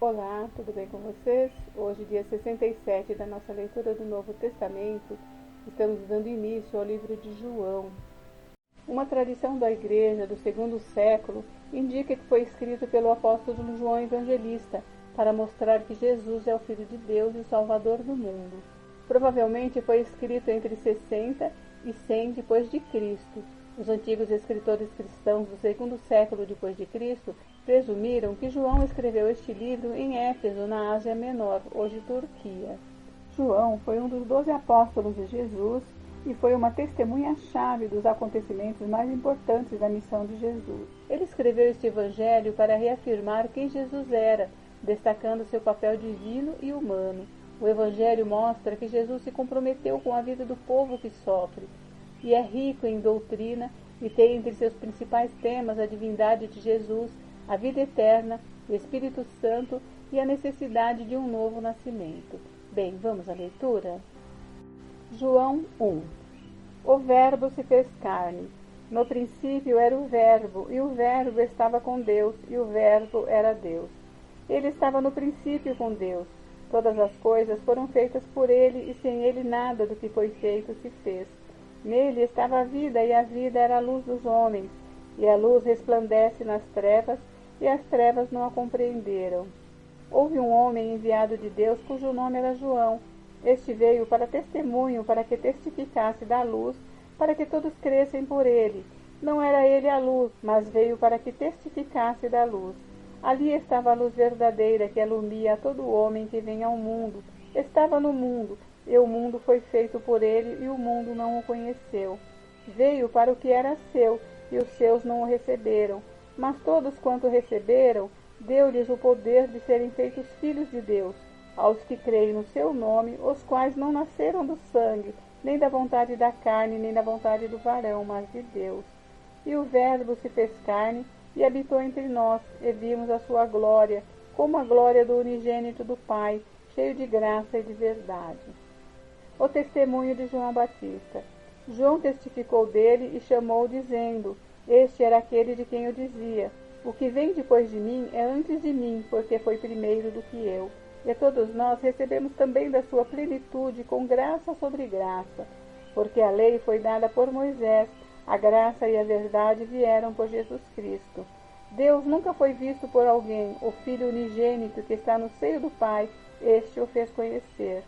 Olá, tudo bem com vocês? Hoje, dia 67 da nossa leitura do Novo Testamento, estamos dando início ao livro de João. Uma tradição da Igreja do segundo século indica que foi escrito pelo apóstolo João Evangelista para mostrar que Jesus é o Filho de Deus e o Salvador do mundo. Provavelmente foi escrito entre 60 e 100 depois de Cristo. Os antigos escritores cristãos do segundo século depois de Cristo presumiram que João escreveu este livro em Éfeso, na Ásia Menor, hoje Turquia. João foi um dos 12 apóstolos de Jesus e foi uma testemunha-chave dos acontecimentos mais importantes da missão de Jesus. Ele escreveu este evangelho para reafirmar quem Jesus era, destacando seu papel divino e humano. O evangelho mostra que Jesus se comprometeu com a vida do povo que sofre, e é rico em doutrina e tem entre seus principais temas a divindade de Jesus, a vida eterna, o Espírito Santo e a necessidade de um novo nascimento. Bem, vamos à leitura? João 1. O Verbo se fez carne. No princípio era o Verbo, e o Verbo estava com Deus, e o Verbo era Deus. Ele estava no princípio com Deus. Todas as coisas foram feitas por ele, e sem ele nada do que foi feito se fez. Nele estava a vida, e a vida era a luz dos homens. E a luz resplandece nas trevas, e as trevas não a compreenderam. Houve um homem enviado de Deus, cujo nome era João. Este veio para testemunho, para que testificasse da luz, para que todos crescem por ele. Não era ele a luz, mas veio para que testificasse da luz. Ali estava a luz verdadeira, que alumia a todo homem que vem ao mundo. Estava no mundo, e o mundo foi feito por ele, e o mundo não o conheceu. Veio para o que era seu, e os seus não o receberam. Mas todos quanto receberam, deu-lhes o poder de serem feitos filhos de Deus, aos que creem no seu nome, os quais não nasceram do sangue, nem da vontade da carne, nem da vontade do varão, mas de Deus. E o Verbo se fez carne, e habitou entre nós, e vimos a sua glória, como a glória do unigênito do Pai, cheio de graça e de verdade. O testemunho de João Batista. João testificou dele e chamou, dizendo: Este era aquele de quem eu dizia: O que vem depois de mim é antes de mim, porque foi primeiro do que eu. E todos nós recebemos também da sua plenitude, com graça sobre graça. Porque a lei foi dada por Moisés, a graça e a verdade vieram por Jesus Cristo. Deus nunca foi visto por alguém. O Filho unigênito que está no seio do Pai, este o fez conhecer.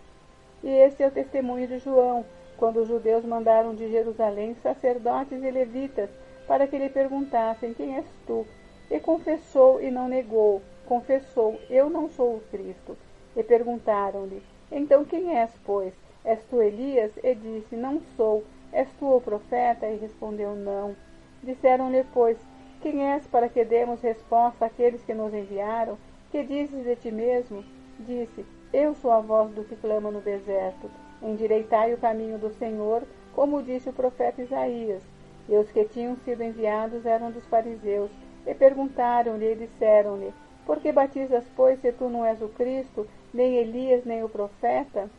E este é o testemunho de João, quando os judeus mandaram de Jerusalém sacerdotes e levitas para que lhe perguntassem: Quem és tu? E confessou e não negou. Confessou: Eu não sou o Cristo. E perguntaram-lhe: Então quem és, pois? És tu Elias? E disse: Não sou. És tu o profeta? E respondeu: Não. Disseram-lhe, pois: Quem és, para que demos resposta àqueles que nos enviaram? Que dizes de ti mesmo? Disse: Eu sou a voz do que clama no deserto. Endireitai o caminho do Senhor, como disse o profeta Isaías. E os que tinham sido enviados eram dos fariseus. E perguntaram-lhe e disseram-lhe: Por que batizas, pois, se tu não és o Cristo, nem Elias, nem o profeta?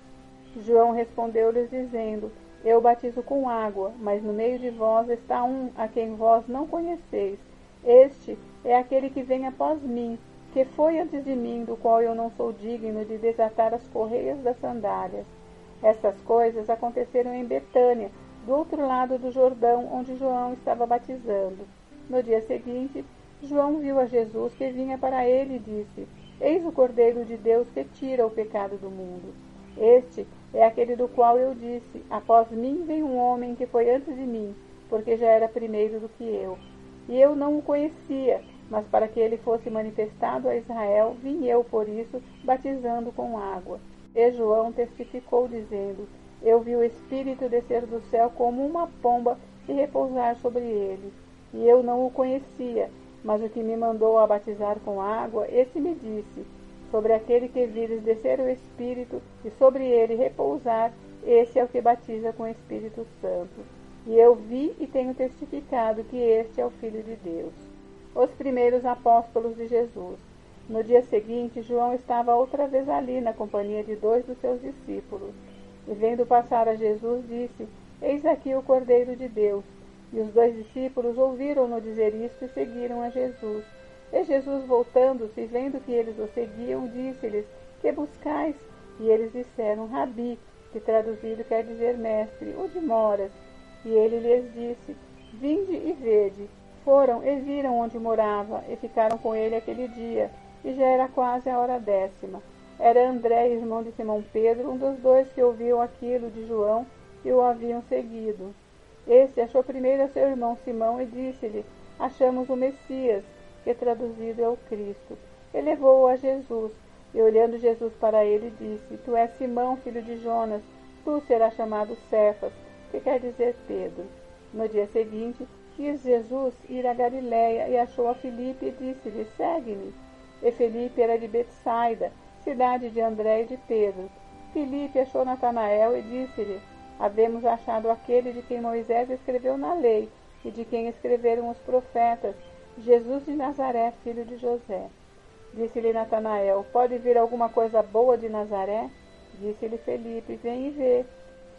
João respondeu-lhes, dizendo: Eu batizo com água, mas no meio de vós está um a quem vós não conheceis. Este é aquele que vem após mim, que foi antes de mim, do qual eu não sou digno de desatar as correias das sandálias. Estas coisas aconteceram em Betânia, do outro lado do Jordão, onde João estava batizando. No dia seguinte, João viu a Jesus que vinha para ele e disse: Eis o Cordeiro de Deus que tira o pecado do mundo. Este é aquele do qual eu disse: Após mim vem um homem que foi antes de mim, porque já era primeiro do que eu. E eu não o conhecia, mas para que ele fosse manifestado a Israel, vim eu, por isso, batizando com água. E João testificou, dizendo: Eu vi o Espírito descer do céu como uma pomba e repousar sobre ele. E eu não o conhecia, mas o que me mandou a batizar com água, esse me disse: Sobre aquele que vires descer o Espírito e sobre ele repousar, esse é o que batiza com o Espírito Santo. E eu vi e tenho testificado que este é o Filho de Deus. Os primeiros apóstolos de Jesus. No dia seguinte, João estava outra vez ali, na companhia de 2 dos seus discípulos. E vendo passar a Jesus, disse: Eis aqui o Cordeiro de Deus. E os 2 discípulos ouviram-no dizer isto e seguiram a Jesus. E Jesus, voltando-se, vendo que eles o seguiam, disse-lhes: Que buscais? E eles disseram: Rabi, que traduzido quer dizer mestre, onde moras? E ele lhes disse: Vinde e vede. Foram e viram onde morava, e ficaram com ele aquele dia, e já era quase a hora 10ª. Era André, irmão de Simão Pedro, um dos dois que ouviam aquilo de João e o haviam seguido. Este achou primeiro a seu irmão Simão e disse-lhe: Achamos o Messias, que traduzido é o Cristo. E levou-o a Jesus, e olhando Jesus para ele, disse: Tu és Simão, filho de Jonas, tu serás chamado Cefas, que quer dizer Pedro. No dia seguinte, quis Jesus ir a Galiléia e achou a Filipe e disse-lhe: Segue-me. E Filipe era de Betsaida, cidade de André e de Pedro. Filipe achou Natanael e disse-lhe: Havemos achado aquele de quem Moisés escreveu na lei e de quem escreveram os profetas, Jesus de Nazaré, filho de José. Disse-lhe Natanael: Pode vir alguma coisa boa de Nazaré? Disse-lhe Filipe: Vem e vê.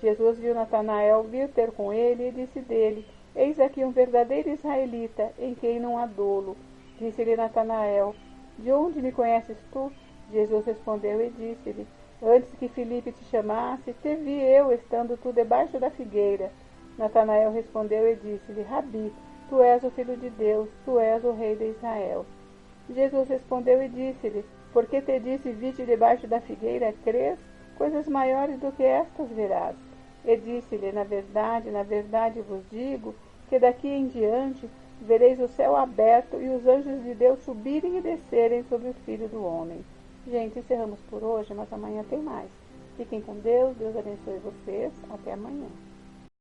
Jesus viu Natanael vir ter com ele e disse dele: Eis aqui um verdadeiro israelita, em quem não há dolo. Disse-lhe Natanael: De onde me conheces tu? Jesus respondeu e disse-lhe: Antes que Filipe te chamasse, te vi eu, estando tu debaixo da figueira. Natanael respondeu e disse-lhe: Rabi, tu és o Filho de Deus, tu és o Rei de Israel. Jesus respondeu e disse-lhe: Porque te disse, vi-te debaixo da figueira, crês? Coisas maiores do que estas verás. E disse-lhe: na verdade vos digo, que daqui em diante vereis o céu aberto e os anjos de Deus subirem e descerem sobre o Filho do Homem. Gente, encerramos por hoje, mas amanhã tem mais. Fiquem com Deus, Deus abençoe vocês. Até amanhã.